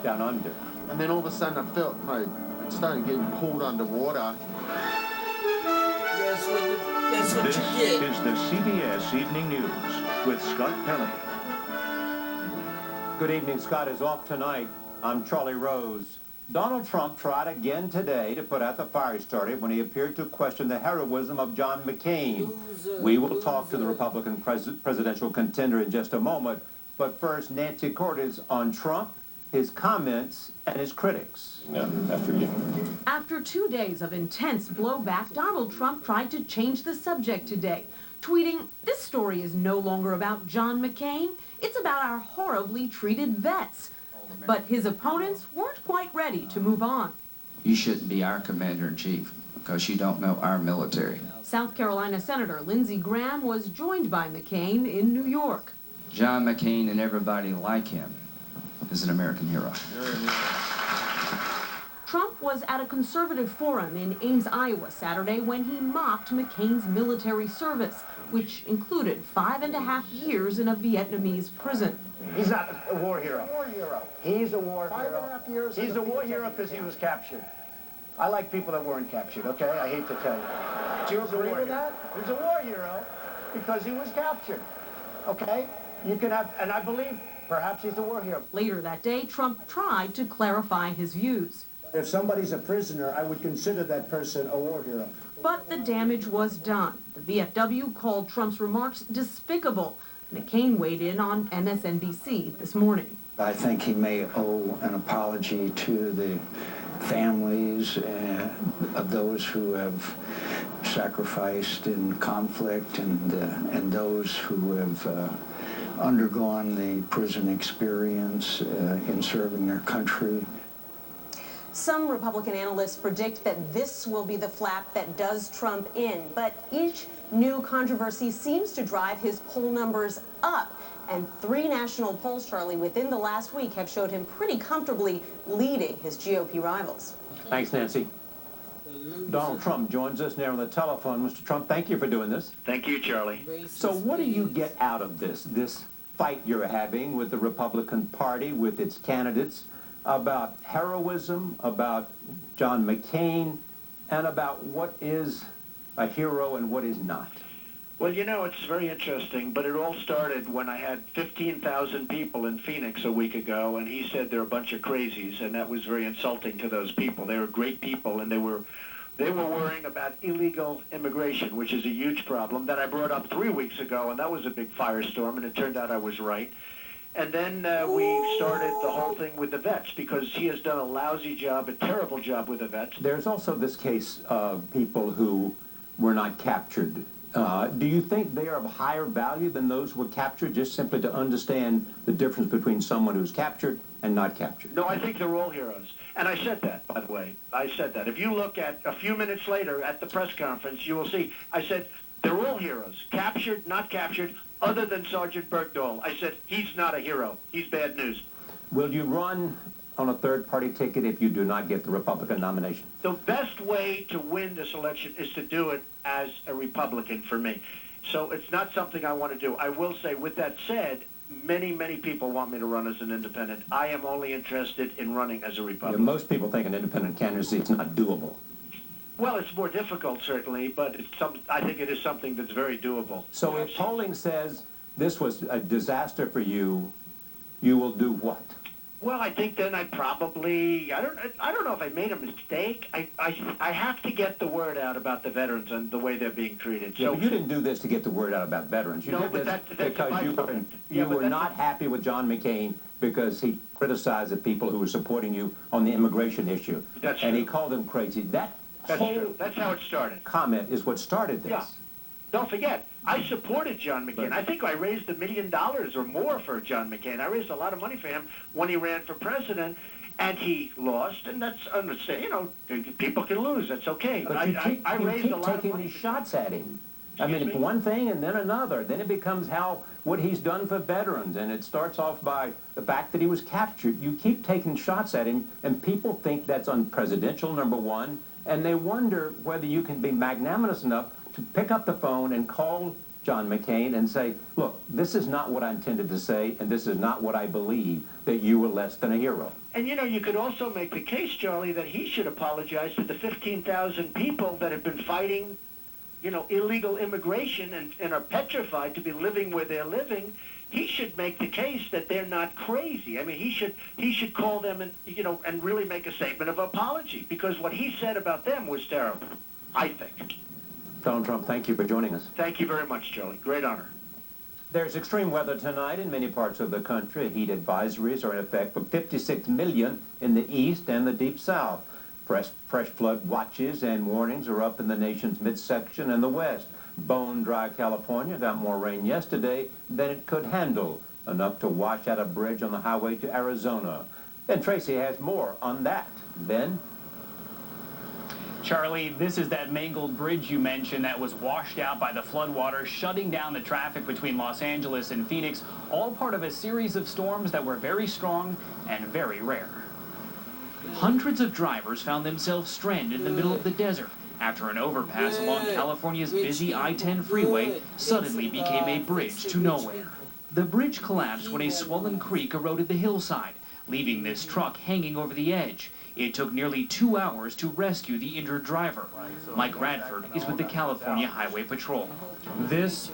down under. And then all of a sudden I felt like it started getting pulled underwater. That's what This you get. is the CBS Evening News with Scott Pelley. Good evening. Scott is off tonight. I'm Charlie Rose. Donald Trump tried again today to put out the fire starter when he appeared to question the heroism of John McCain. We will talk to the Republican presidential contender in just a moment. But first, Nancy Cordes on Trump, his comments, and his critics. Yeah, after you. After 2 days of intense blowback, Donald Trump tried to change the subject today, tweeting, "This story is no longer about John McCain. It's about our horribly treated vets." But his opponents weren't quite ready to move on. You shouldn't be our commander-in-chief because you don't know our military. South Carolina Senator Lindsey Graham was joined by McCain in New York. John McCain and everybody like him is an American hero. Trump was at a conservative forum in Ames, Iowa Saturday when he mocked McCain's military service, which included 5.5 years in a Vietnamese prison. He's not a war hero. He's a war hero. 5.5 years. He's a war hero because he was captured. I like people that weren't captured, okay? I hate to tell you. Do you agree with that? He's a war hero because he was captured, okay? You can have, and I believe perhaps he's a war hero. Later that day, Trump tried to clarify his views. If somebody's a prisoner, I would consider that person a war hero. But the damage was done. The VFW called Trump's remarks despicable. McCain weighed in on MSNBC this morning. I think he may owe an apology to the families of those who have sacrificed in conflict and those who have undergone the prison experience in serving their country. Some Republican analysts predict that this will be the flap that does Trump in, but each new controversy seems to drive his poll numbers up. And 3 national polls, Charlie, within the last week have showed him pretty comfortably leading his GOP rivals. Thanks, Nancy. Donald Trump joins us now on the telephone. Mr. Trump, thank you for doing this. Thank you, Charlie. So what do you get out of this fight you're having with the Republican Party, with its candidates, about heroism, about John McCain, and about what is a hero and what is not? Well, you know, it's very interesting, but it all started when I had 15,000 people in Phoenix a week ago, and he said they're a bunch of crazies, and that was very insulting to those people. They were great people, and they were worrying about illegal immigration, which is a huge problem that I brought up 3 weeks ago, and that was a big firestorm, and it turned out I was right. And then we started the whole thing with the vets because he has done a lousy job, a terrible job with the vets. There's also this case of people who were not captured. Do you think they are of higher value than those who were captured, just simply to understand the difference between someone who's captured and not captured? No, I think they're all heroes. And I said that, by the way. I said that. If you look at a few minutes later at the press conference, you will see, I said, they're all heroes. Captured, not captured, other than Sergeant Bergdahl. I said, he's not a hero. He's bad news. Will you run on a third-party ticket if you do not get the Republican nomination? The best way to win this election is to do it as a Republican for me. So it's not something I want to do. I will say, with that said, many, many people want me to run as an independent. I am only interested in running as a Republican. Yeah, most people think an independent candidacy is not doable. Well, it's more difficult, certainly, but I think it is something that's very doable. So if polling says this was a disaster for you, you will do what? Well, I think then I probably, I don't know if I made a mistake. I have to get the word out about the veterans and the way they're being treated. Yeah, so, but you didn't do this to get the word out about veterans. You did this because you were not happy with John McCain because he criticized the people who were supporting you on the immigration issue. That's true. And he called them crazy. That's true. That's how it started. Comment is what started this. Yeah. Don't forget, I supported John McCain. I think I raised $1 million or more for John McCain. I raised a lot of money for him when he ran for president, and he lost, and that's understandable. You know, people can lose. That's okay. But I raised a lot of money. You keep taking these shots at him. I mean, it's one thing and then another. Then it becomes what he's done for veterans, and it starts off by the fact that he was captured. You keep taking shots at him, and people think that's unpresidential, number one, and they wonder whether you can be magnanimous enough to pick up the phone and call John McCain and say, look, this is not what I intended to say, and this is not what I believe, that you were less than a hero. And, you know, you could also make the case, Charlie, that he should apologize to the 15,000 people that have been fighting, you know, illegal immigration and are petrified to be living where they're living. He should make the case that they're not crazy. I mean, he should call them and, you know, and really make a statement of apology, because what he said about them was terrible, I think. Donald Trump, thank you for joining us. Thank you very much, Charlie. Great honor. There's extreme weather tonight in many parts of the country. Heat advisories are in effect for 56 million in the east and the deep south. Fresh flood watches and warnings are up in the nation's midsection and the west. Bone dry California got more rain yesterday than it could handle, enough to wash out a bridge on the highway to Arizona. And Tracy has more on that. Ben? Charlie, this is that mangled bridge you mentioned that was washed out by the floodwaters, shutting down the traffic between Los Angeles and Phoenix, all part of a series of storms that were very strong and very rare. Hundreds of drivers found themselves stranded in the middle of the desert after an overpass along California's busy I-10 freeway suddenly became a bridge to nowhere. The bridge collapsed when a swollen creek eroded the hillside, leaving this truck hanging over the edge. It took nearly 2 hours to rescue the injured driver. Mike Radford is with the California Highway Patrol. This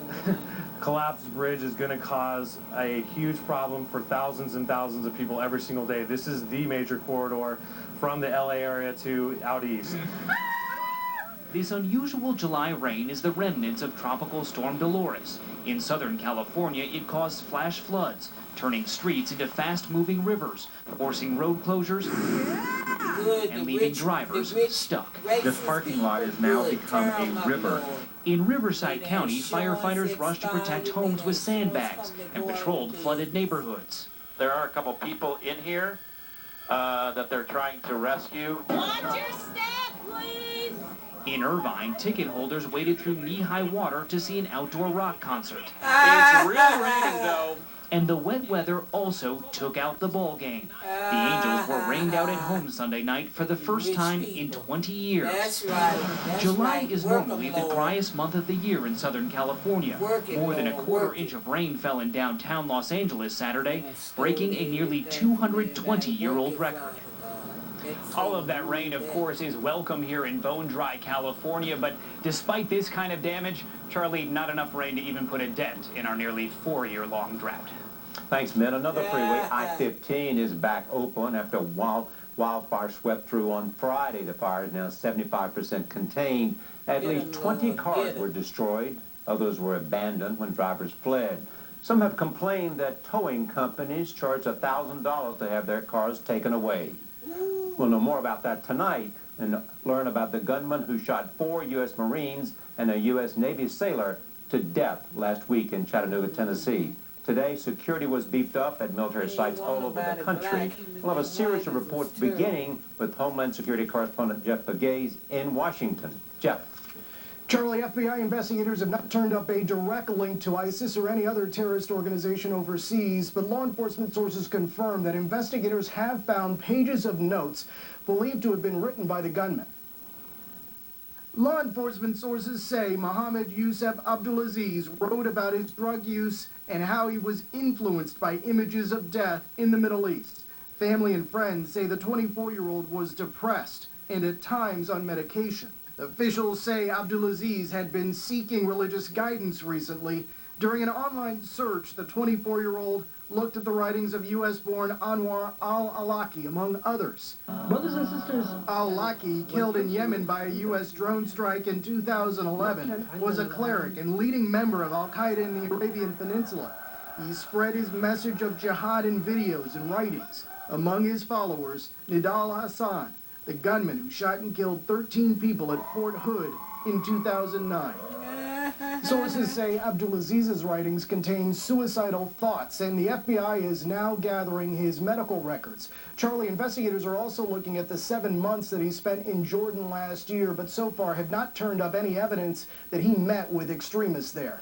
collapsed bridge is going to cause a huge problem for thousands and thousands of people every single day. This is the major corridor from the LA area to out east. This unusual July rain is the remnants of Tropical Storm Dolores. In Southern California, it caused flash floods, turning streets into fast-moving rivers, forcing road closures and leaving drivers stuck. This parking lot has now become a river. In Riverside County, firefighters rushed to protect homes with sandbags and patrolled flooded neighborhoods. There are a couple people in here that they're trying to rescue. Watch your step, please! In Irvine, ticket holders waded through knee-high water to see an outdoor rock concert. It's really raining, though. And the wet weather also took out the ball game. The Angels were rained out at home Sunday night for the first time in 20 years. That's right. July is normally the driest month of the year in Southern California. More than a quarter inch of rain fell in downtown Los Angeles Saturday, breaking a nearly 220-year-old record. All of that rain, of course, is welcome here in bone-dry California, but despite this kind of damage, Charlie, not enough rain to even put a dent in our nearly 4-year-long drought. Thanks, Min. Another freeway, I-15, is back open after wildfire swept through on Friday. The fire is now 75% contained. At least 20 cars were destroyed. Others were abandoned when drivers fled. Some have complained that towing companies charge $1,000 to have their cars taken away. We'll know more about that tonight and learn about the gunman who shot 4 U.S. Marines and a U.S. Navy sailor to death last week in Chattanooga, Tennessee. Today, security was beefed up at military sites all over the country. We'll have a series of reports beginning with Homeland Security correspondent Jeff Begay in Washington. Jeff. Charlie, FBI investigators have not turned up a direct link to ISIS or any other terrorist organization overseas, but law enforcement sources confirm that investigators have found pages of notes believed to have been written by the gunman. Law enforcement sources say Mohammed Youssef Abdulaziz wrote about his drug use and how he was influenced by images of death in the Middle East. Family and friends say the 24-year-old was depressed and at times on medication. Officials say Abdulaziz had been seeking religious guidance recently. During an online search, the 24-year-old looked at the writings of U.S.-born Anwar al-Awlaki, among others. Brothers and sisters, al-Awlaki, killed in Yemen by a U.S. drone strike in 2011, was a cleric and leading member of al-Qaeda in the Arabian Peninsula. He spread his message of jihad in videos and writings. Among his followers, Nidal Hassan, the gunman who shot and killed 13 people at Fort Hood in 2009. Sources say Abdulaziz's writings contain suicidal thoughts, and the FBI is now gathering his medical records. Charlie, investigators are also looking at the 7 months that he spent in Jordan last year, but so far have not turned up any evidence that he met with extremists there.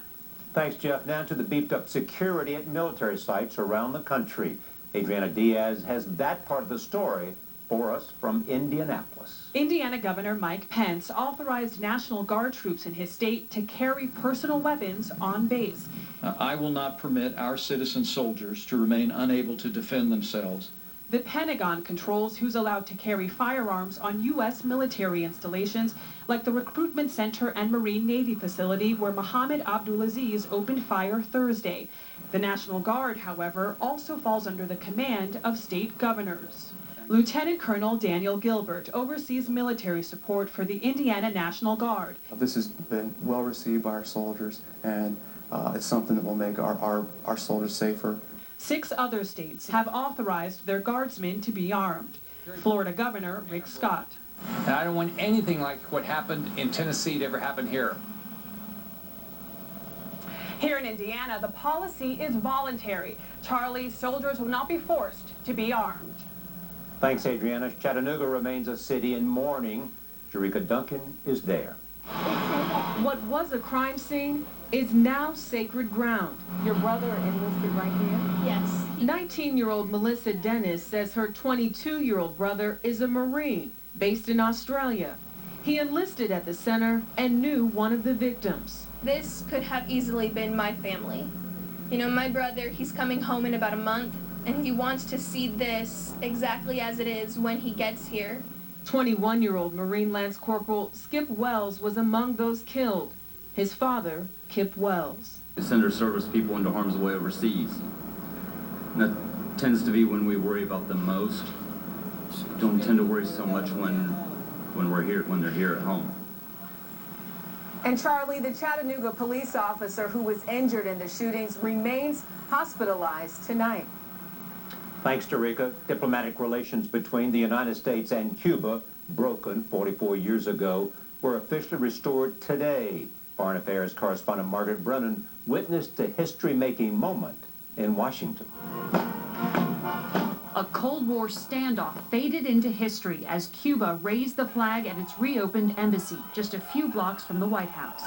Thanks, Jeff. Now to the beefed-up security at military sites around the country. Adriana Diaz has that part of the story for us from Indianapolis. Indiana Governor Mike Pence authorized National Guard troops in his state to carry personal weapons on base. I will not permit our citizen soldiers to remain unable to defend themselves. The Pentagon controls who's allowed to carry firearms on U.S. military installations like the Recruitment Center and Marine Navy facility where Mohammed Abdulaziz opened fire Thursday. The National Guard, however, also falls under the command of state governors. Lieutenant Colonel Daniel Gilbert oversees military support for the Indiana National Guard. This has been well received by our soldiers, and it's something that will make our soldiers safer. 6 other states have authorized their guardsmen to be armed. Florida Governor Rick Scott. And I don't want anything like what happened in Tennessee to ever happen here. Here in Indiana, the policy is voluntary. Charlie, soldiers will not be forced to be armed. Thanks, Adriana. Chattanooga remains a city in mourning. Jerika Duncan is there. What was a crime scene is now sacred ground. Your brother enlisted right here? Yes. 19-year-old Melissa Dennis says her 22-year-old brother is a Marine based in Australia. He enlisted at the center and knew one of the victims. This could have easily been my family. You know, my brother, he's coming home in about a month, and he wants to see this exactly as it is when he gets here. 21-year-old Marine Lance Corporal Skip Wells was among those killed. His father, Kip Wells. They send our service people into harm's way overseas. And that tends to be when we worry about them most. Don't tend to worry so much when they're here at home. And Charlie, the Chattanooga police officer who was injured in the shootings remains hospitalized tonight. Thanks, Jerika. Diplomatic relations between the United States and Cuba, broken 44 years ago, were officially restored today. Foreign Affairs correspondent Margaret Brennan witnessed a history-making moment in Washington. A Cold War standoff faded into history as Cuba raised the flag at its reopened embassy just a few blocks from the White House.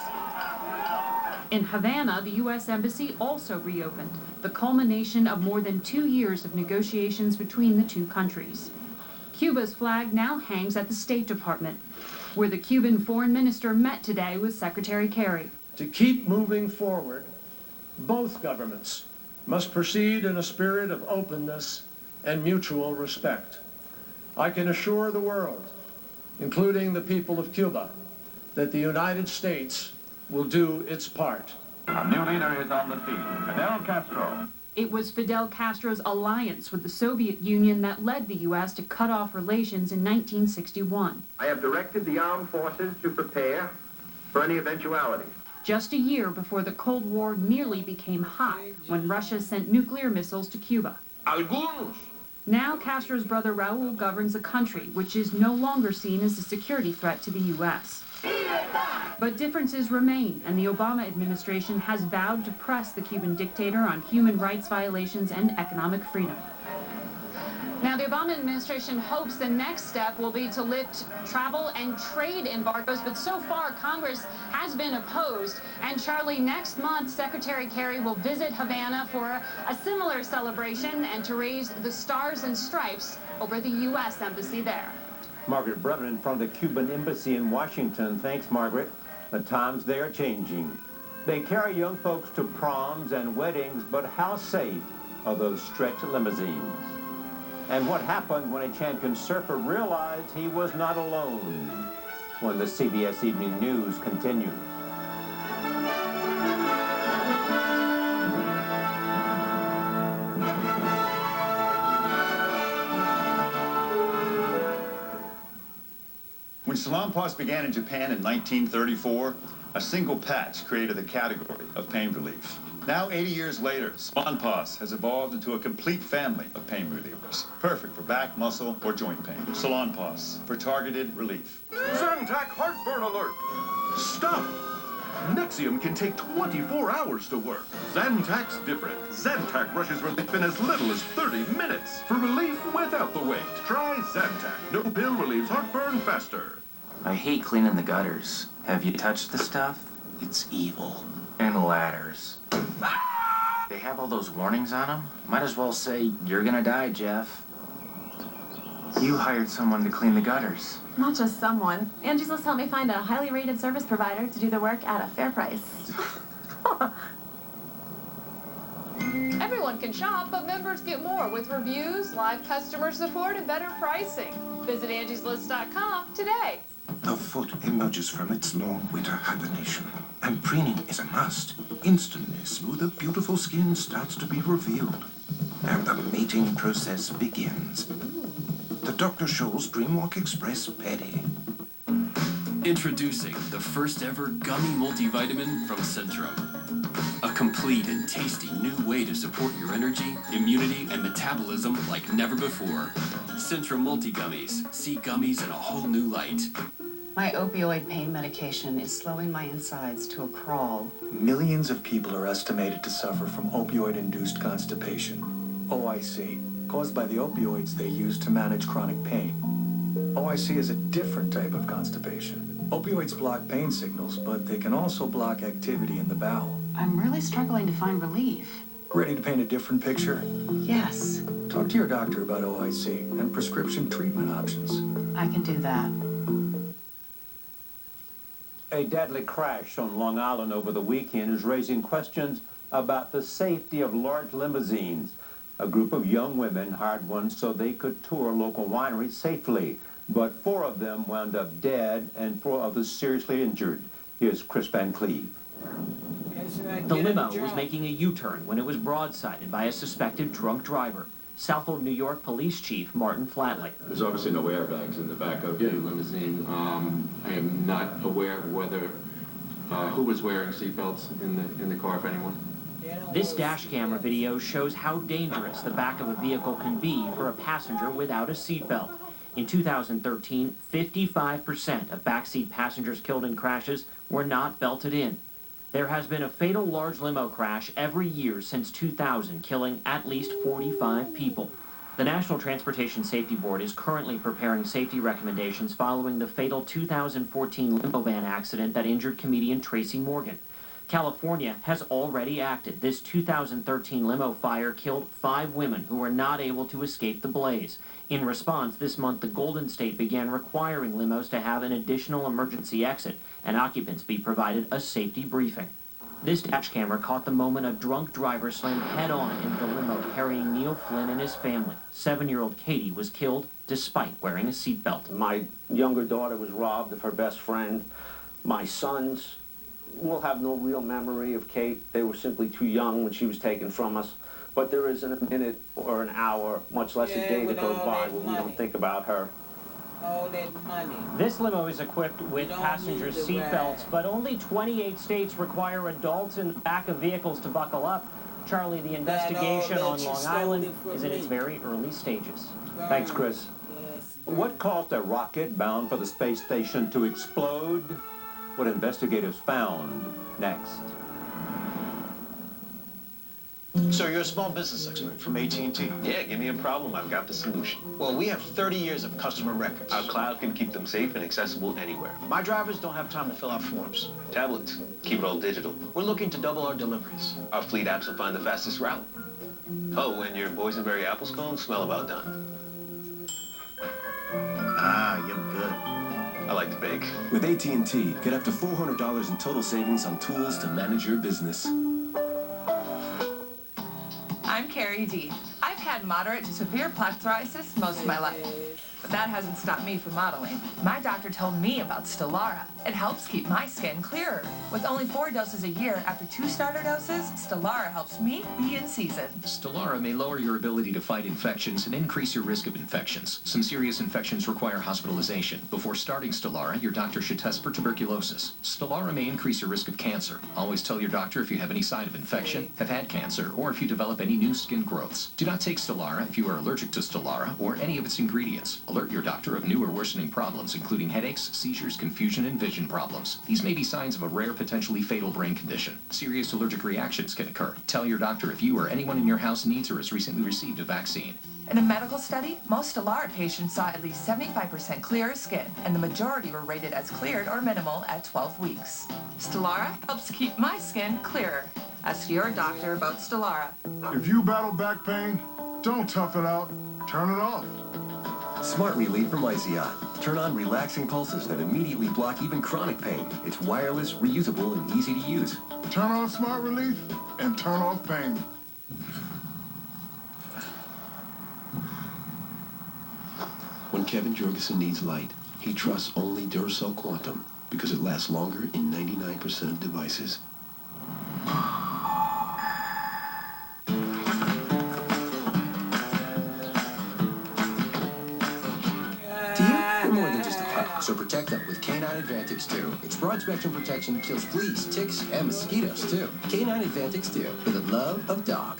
In Havana, the U.S. Embassy also reopened, the culmination of more than 2 years of negotiations between the two countries. Cuba's flag now hangs at the State Department, where the Cuban foreign minister met today with Secretary Kerry. To keep moving forward, both governments must proceed in a spirit of openness and mutual respect. I can assure the world, including the people of Cuba, that the United States will do its part. A new leader is on the scene, Fidel Castro. It was Fidel Castro's alliance with the Soviet Union that led the U.S. to cut off relations in 1961. I have directed the armed forces to prepare for any eventuality. Just a year before the Cold War nearly became hot when Russia sent nuclear missiles to Cuba. Algunos. Now Castro's brother Raul governs a country which is no longer seen as a security threat to the U.S. But differences remain, and the Obama administration has vowed to press the Cuban dictator on human rights violations and economic freedom. Now, the Obama administration hopes the next step will be to lift travel and trade embargoes, but so far Congress has been opposed. And Charlie, next month, Secretary Kerry will visit Havana for a similar celebration and to raise the Stars and Stripes over the U.S. Embassy there. Margaret Brennan in front of the Cuban embassy in Washington. Thanks, Margaret. The times, they are changing. They carry young folks to proms and weddings, but how safe are those stretch limousines? And what happened when a champion surfer realized he was not alone? When the CBS Evening News continues. When Salonpas began in Japan in 1934, a single patch created the category of pain relief. Now, 80 years later, Salonpas has evolved into a complete family of pain relievers, perfect for back, muscle, or joint pain. Salonpas, for targeted relief. Zantac heartburn alert! Stop! Nexium can take 24 hours to work. Zantac's different. Zantac rushes relief in as little as 30 minutes. For relief without the wait, try Zantac. No pill relieves heartburn faster. I hate cleaning the gutters. Have you touched the stuff? It's evil. And ladders. They have all those warnings on them. Might as well say, you're gonna die, Jeff. You hired someone to clean the gutters. Not just someone. Angie's List helped me find a highly rated service provider to do the work at a fair price. Everyone can shop, but members get more with reviews, live customer support, and better pricing. Visit angieslist.com today. The foot emerges from its long winter hibernation, and preening is a must. Instantly, smoother, beautiful skin starts to be revealed, and the mating process begins. The Dr. Scholl's Dreamwalk Express Petty. Introducing the first ever gummy multivitamin from Centrum. A complete and tasty new way to support your energy, immunity, and metabolism like never before. Centrum Multi-Gummies. See gummies in a whole new light. My opioid pain medication is slowing my insides to a crawl. Millions of people are estimated to suffer from opioid-induced constipation, OIC, caused by the opioids they use to manage chronic pain. OIC is a different type of constipation. Opioids block pain signals, but they can also block activity in the bowel. I'm really struggling to find relief. Ready to paint a different picture? Yes, Talk to your doctor about OIC and prescription treatment options. I can do that. A deadly crash on Long Island over the weekend is raising questions about the safety of large limousines. A group of young women hired one so they could tour local wineries safely, but 4 of them wound up dead and 4 others seriously injured. Here's Chris Van Cleve. The limo was making a U-turn when it was broadsided by a suspected drunk driver. Southhold, New York Police Chief Martin Flatley. There's obviously no airbags in the back of the limousine. I am not aware of whether who was wearing seatbelts in the car, if anyone. This dash camera video shows how dangerous the back of a vehicle can be for a passenger without a seatbelt. In 2013, 55% of backseat passengers killed in crashes were not belted in. There has been a fatal large limo crash every year since 2000, killing at least 45 people. The National Transportation Safety Board is currently preparing safety recommendations following the fatal 2014 limo van accident that injured comedian Tracy Morgan. California has already acted. This 2013 limo fire killed 5 women who were not able to escape the blaze. In response, this month the Golden State began requiring limos to have an additional emergency exit and occupants be provided a safety briefing. This dash camera caught the moment a drunk driver slammed head-on into the limo carrying Neil Flynn and his family. 7-year-old Katie was killed despite wearing a seatbelt. My younger daughter was robbed of her best friend. My sons will have no real memory of Kate. They were simply too young when she was taken from us. But there isn't a minute or an hour, much less a day that goes by when we don't think about her. All that money. This limo is equipped with passenger seatbelts, but only 28 states require adults in the back of vehicles to buckle up. Charlie, the investigation on Long Island is in its very early stages. Thanks, Chris. What caused a rocket bound for the space station to explode? What investigators found next. So you're a small business expert from AT&T? Yeah, give me a problem, I've got the solution. Well, we have 30 years of customer records. Our cloud can keep them safe and accessible anywhere. My drivers don't have time to fill out forms. Tablets, keep it all digital. We're looking to double our deliveries. Our fleet apps will find the fastest route. Oh, and your boysenberry apple scones smell about done. Ah, you're good. I like to bake. With AT&T, get up to $400 in total savings on tools to manage your business. I'm Carrie D. I've had moderate to severe plaque psoriasis most of my life, but that hasn't stopped me from modeling. My doctor told me about Stelara. It helps keep my skin clearer. With only 4 doses a year after 2 starter doses, Stelara helps me be in season. Stelara may lower your ability to fight infections and increase your risk of infections. Some serious infections require hospitalization. Before starting Stelara, your doctor should test for tuberculosis. Stelara may increase your risk of cancer. Always tell your doctor if you have any sign of infection, have had cancer, or if you develop any new skin growths. Do not take Stelara if you are allergic to Stelara or any of its ingredients. Alert your doctor of new or worsening problems, including headaches, seizures, confusion, and vision problems. These may be signs of a rare, potentially fatal brain condition. Serious allergic reactions can occur. Tell your doctor if you or anyone in your house needs or has recently received a vaccine. In a medical study, most Stelara patients saw at least 75% clearer skin, and the majority were rated as cleared or minimal at 12 weeks. Stelara helps keep my skin clearer. Ask your doctor about Stelara. If you battle back pain, don't tough it out. Turn it off. Smart Relief from Lyseon. Turn on relaxing pulses that immediately block even chronic pain. It's wireless, reusable, and easy to use. Turn on Smart Relief and turn off pain. When Kevin Jorgensen needs light, he trusts only Duracell Quantum because it lasts longer in 99% of devices. You're more than just a pet, so protect them with Canine Advantix 2. Its broad spectrum protection kills fleas, ticks, and mosquitoes too. Canine Advantix 2 for the love of dog.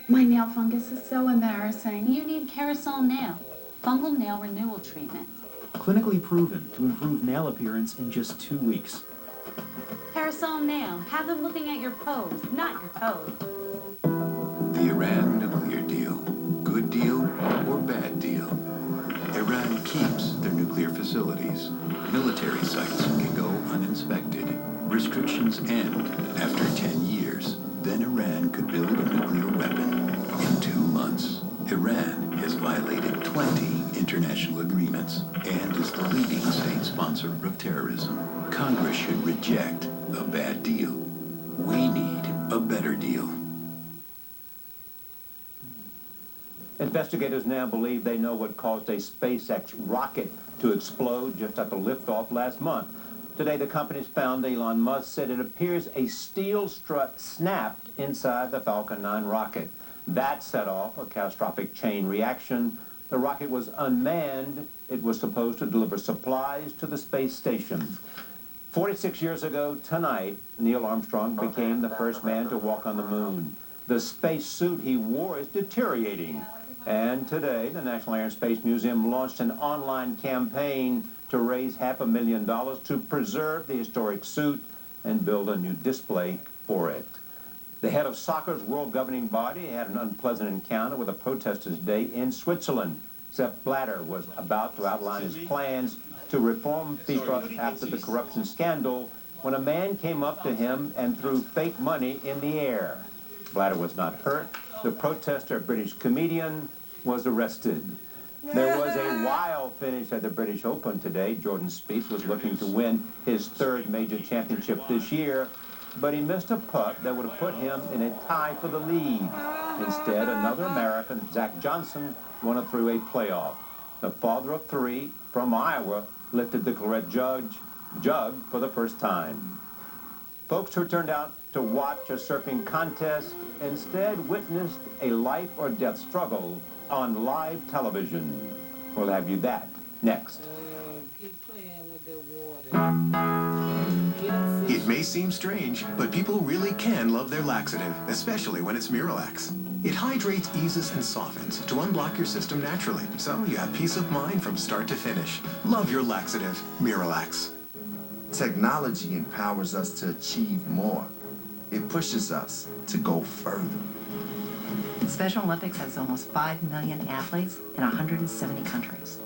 My nail fungus is so embarrassing. You need Carousel Nail, fungal nail renewal treatment. Clinically proven to improve nail appearance in just 2 weeks. Carousel Nail, have them looking at your pose, not your toes. The Iran nuclear deal. Good deal or bad deal? Iran keeps their nuclear facilities. Military sites can go uninspected. Restrictions end after 10 years. Then Iran could build a nuclear weapon in 2 months. Iran has violated 20 international agreements and is the leading state sponsor of terrorism. Congress should reject a bad deal. We need a better deal. Investigators now believe they know what caused a SpaceX rocket to explode just after liftoff last month. Today, the companies found Elon Musk said it appears a steel strut snapped inside the Falcon 9 rocket. That set off a catastrophic chain reaction. The rocket was unmanned. It was supposed to deliver supplies to the space station. 46 years ago tonight, Neil Armstrong became the first man to walk on the moon. The space suit he wore is deteriorating. And today, the National Air and Space Museum launched an online campaign to raise $500,000 to preserve the historic suit and build a new display for it. The head of soccer's world governing body had an unpleasant encounter with the protesters today in Switzerland. Sepp Blatter was about to outline his plans to reform FIFA after the corruption scandal when a man came up to him and threw fake money in the air. Blatter was not hurt. The protester, a British comedian, was arrested. There was a wild finish at the British Open today. Jordan Spieth was looking to win his 3rd major championship this year, but he missed a putt that would have put him in a tie for the lead. Instead, another American, Zach Johnson, won it through a playoff. The father of 3 from Iowa lifted the claret jug for the first time. Folks who turned out to watch a surfing contest instead witnessed a life or death struggle on live television. We'll have you that next. Keep playing with the water. It may seem strange, but people really can love their laxative, especially when it's Miralax. It hydrates, eases, and softens to unblock your system naturally, so you have peace of mind from start to finish. Love your laxative, Miralax. Technology empowers us to achieve more. It pushes us to go further. Special Olympics has almost 5 million athletes in 170 countries.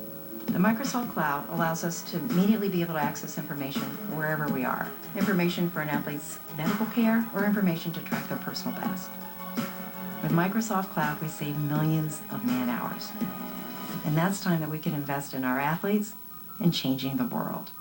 The Microsoft Cloud allows us to immediately be able to access information wherever we are. Information for an athlete's medical care or information to track their personal best. With Microsoft Cloud, we save millions of man-hours. And that's time that we can invest in our athletes and changing the world.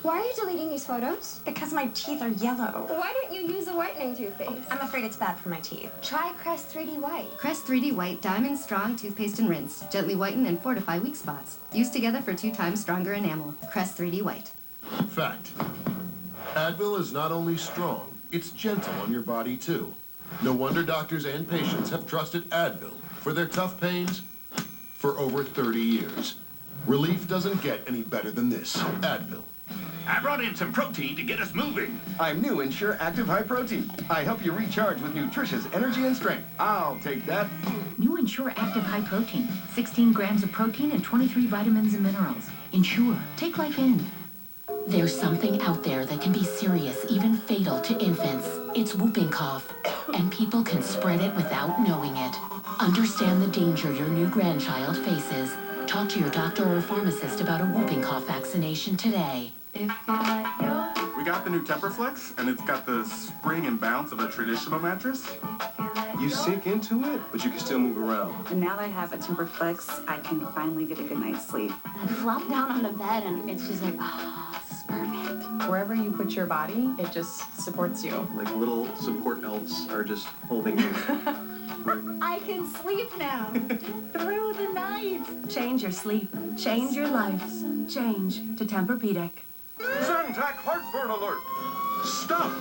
Why are you deleting these photos? Because my teeth are yellow. Why don't you use a whitening toothpaste? I'm afraid it's bad for my teeth. Try Crest 3D White. Crest 3D White Diamond Strong Toothpaste and Rinse. Gently whiten and fortify weak spots. Used together for 2 times stronger enamel. Crest 3D White. Fact. Advil is not only strong, it's gentle on your body too. No wonder doctors and patients have trusted Advil for their tough pains for over 30 years. Relief doesn't get any better than this. Advil. I brought in some protein to get us moving. I'm new Ensure Active High Protein. I help you recharge with nutritious energy and strength. I'll take that. New Ensure Active High Protein. 16 grams of protein and 23 vitamins and minerals. Ensure. Take life in. There's something out there that can be serious, even fatal to infants. It's whooping cough, and people can spread it without knowing it. Understand the danger your new grandchild faces. Talk to your doctor or pharmacist about a whooping cough vaccination today. We got the new Temperflex, and it's got the spring and bounce of a traditional mattress. You sink into it, but you can still move around. And now that I have a Timberflex, I can finally get a good night's sleep. I flop down on the bed and it's just like, ah, this is perfect. Wherever you put your body, it just supports you. Like little support elves are just holding you. I can sleep now. Through the night. Change your sleep. Change your life. Change to Tempur-Pedic. Zantac heartburn alert! Stop!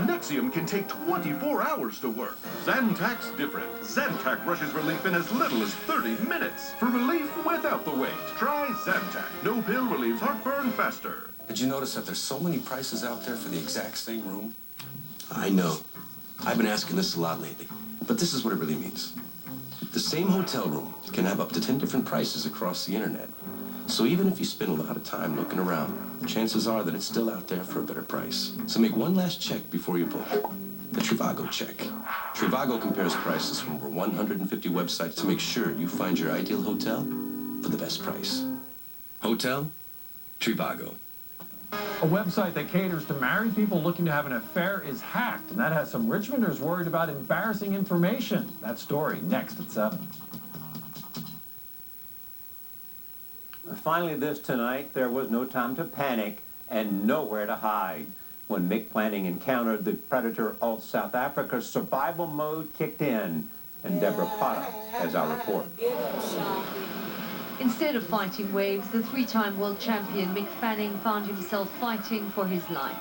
Nexium can take 24 hours to work. Zantac's different. Zantac rushes relief in as little as 30 minutes. For relief without the wait, try Zantac. No pill relieves heartburn faster. Did you notice that there's so many prices out there for the exact same room? I know. I've been asking this a lot lately, but this is what it really means. The same hotel room can have up to 10 different prices across the internet. So even if you spend a lot of time looking around, chances are that it's still out there for a better price. So make one last check before you book. The Trivago check. Trivago compares prices from over 150 websites to make sure you find your ideal hotel for the best price. Hotel Trivago. A website that caters to married people looking to have an affair is hacked, and that has some Richmonders worried about embarrassing information. That story next at 7. Finally this tonight, there was no time to panic and nowhere to hide. When Mick Planning encountered the predator of South Africa, survival mode kicked in. And Deborah Potter has our report. Instead of fighting waves, the three-time world champion Mick Fanning found himself fighting for his life.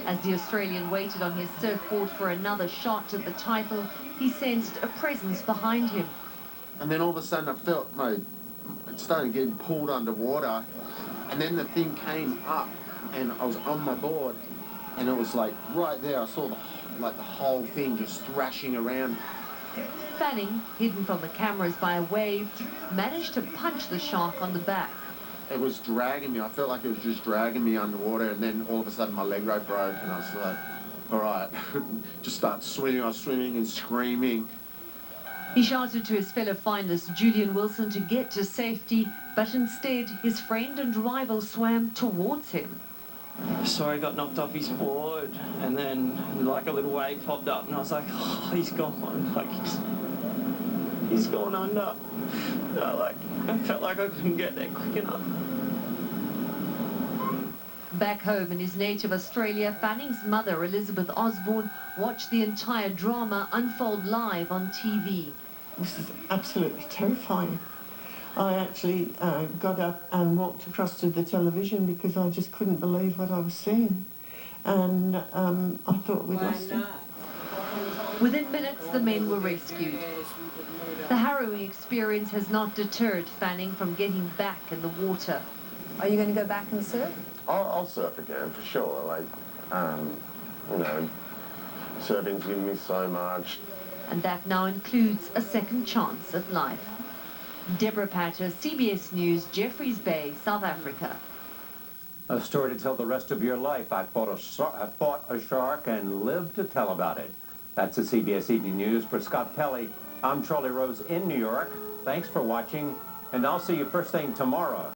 As the Australian waited on his surfboard for another shot at the title, he sensed a presence behind him. And then all of a sudden I felt it started getting pulled underwater, and then the thing came up and I was on my board, and it was like right there I saw the whole thing just thrashing around. Fanning, hidden from the cameras by a wave, managed to punch the shark on the back. It was dragging me. I felt like it was just dragging me underwater, and then all of a sudden my leg rope broke and I was like, all right, just start swimming. I was swimming and screaming. He shouted to his fellow finalist Julian Wilson to get to safety, but instead his friend and rival swam towards him. So I got knocked off his board, and then like a little wave popped up, and I was like, oh, he's gone, like he's gone under. I felt like I couldn't get there quick enough. Back home in his native Australia, Fanning's mother, Elizabeth Osborne, watched the entire drama unfold live on TV. This is absolutely terrifying. I actually got up and walked across to the television because I just couldn't believe what I was seeing. And I thought we'd lost him. Within minutes, the men were rescued. The harrowing experience has not deterred Fanning from getting back in the water. Are you going to go back and surf? I'll surf again, for sure. You know, surfing's given me so much. And that now includes a second chance at life. Deborah Patter, CBS News, Jeffreys Bay, South Africa. A story to tell the rest of your life. I fought a shark and lived to tell about it. That's the CBS Evening News. For Scott Pelley, I'm Charlie Rose in New York. Thanks for watching, and I'll see you first thing tomorrow.